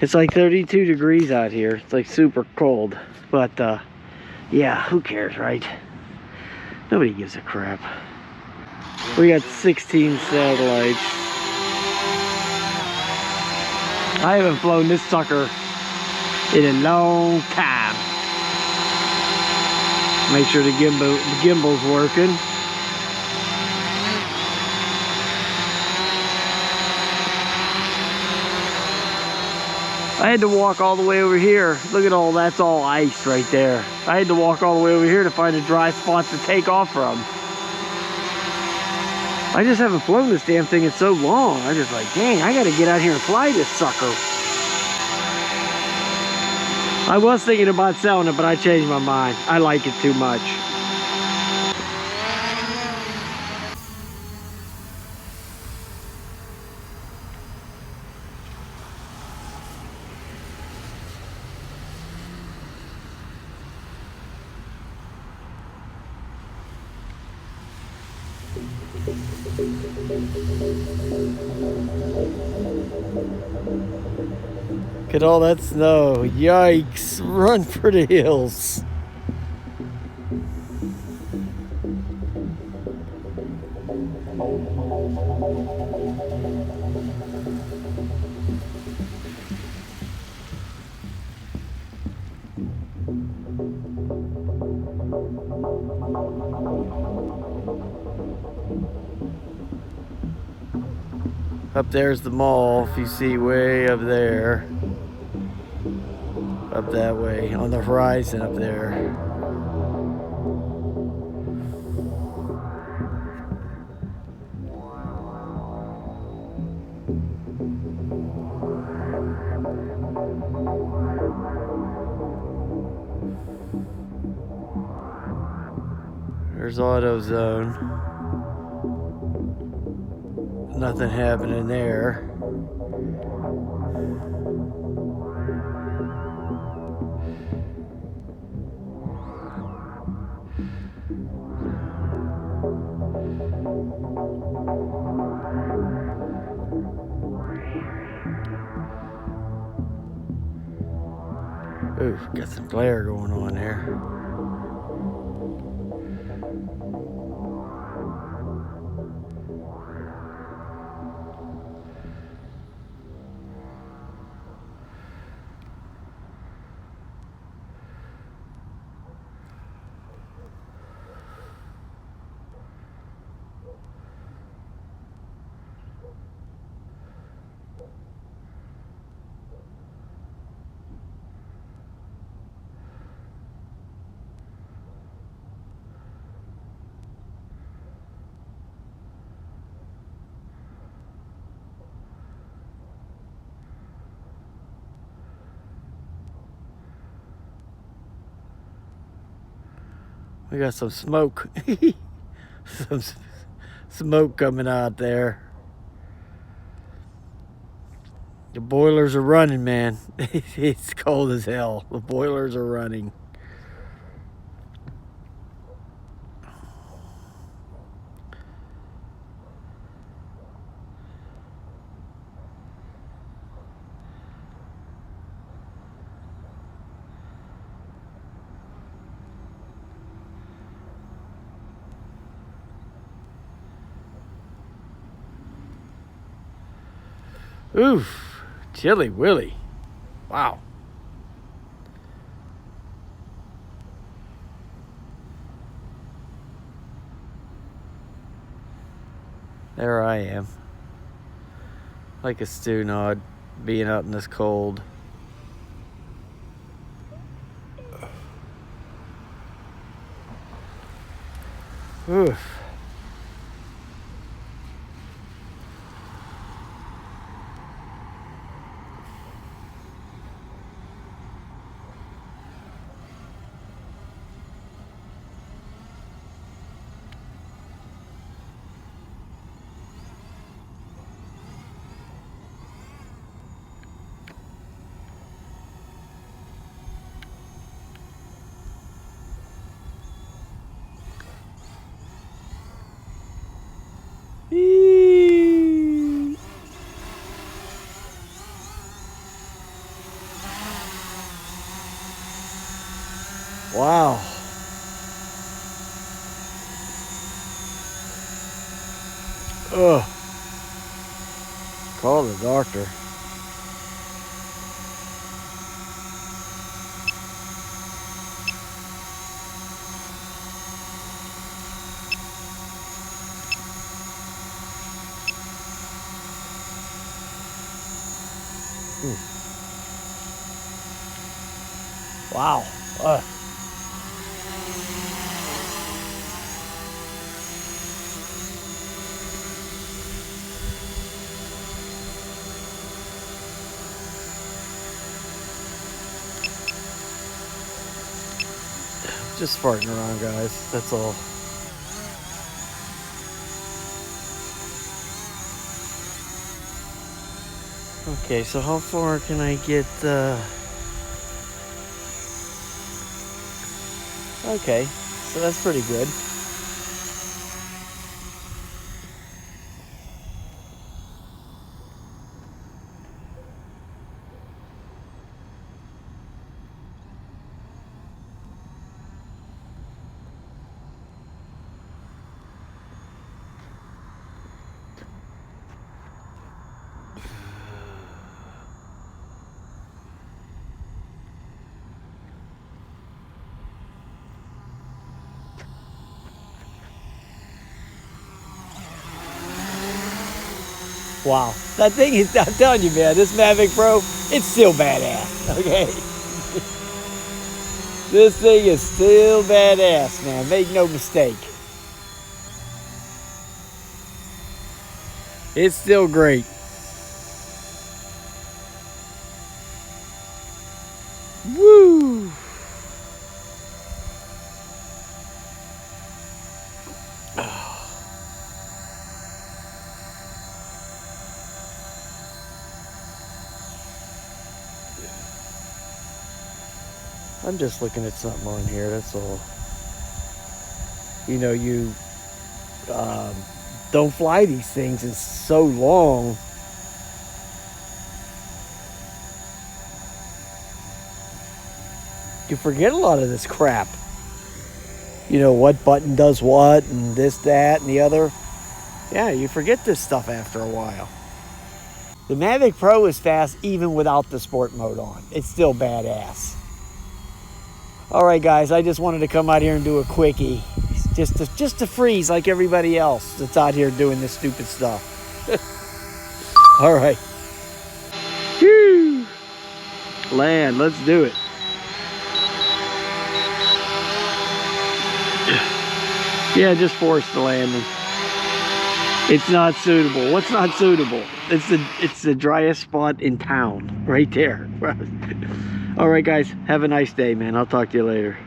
It's like 32 degrees out here. It's like super cold. But yeah, who cares, right? Nobody gives a crap. We got 16 satellites. I haven't flown this sucker in a long time. Make sure the gimbal's working. I had to walk all the way over here. Look at all, that's all ice right there. I had to walk all the way over here to find a dry spot to take off from. I just haven't flown this damn thing in so long. I'm just like, dang, I gotta get out here and fly this sucker. I was thinking about selling it, but I changed my mind. I like it too much. Look at all that snow. Yikes. Run for the hills. Up there's the mall, if you see way up there. Up that way, on the horizon up there. There's AutoZone. Nothing happening there. Ooh, got some glare going on there. We got some smoke. Some smoke coming out there. The boilers are running, man. It's cold as hell. The boilers are running. Oof, chilly willy. Wow. There I am. Like a stew nod, being out in this cold. Oof. Wow. Ugh. Call the doctor. Wow. Just farting around, guys. That's all. Okay, so how far can I get? Okay, so that's pretty good. Wow, that thing is, I'm telling you, man, this Mavic Pro, it's still badass, okay? This thing is still badass, man, make no mistake. It's still great. Woo! I'm just looking at something on here, that's all. You know, you don't fly these things in so long. You forget a lot of this crap. You know, what button does what, and this, that, and the other. Yeah, you forget this stuff after a while. The Mavic Pro is fast even without the sport mode on. It's still badass. All right, guys, I just wanted to come out here and do a quickie. Just to freeze like everybody else that's out here doing this stupid stuff. All right. Whew. Land, let's do it. Yeah, just force the landing. It's not suitable. What's not suitable? It's the driest spot in town, right there. All right, guys, have a nice day, man. I'll talk to you later.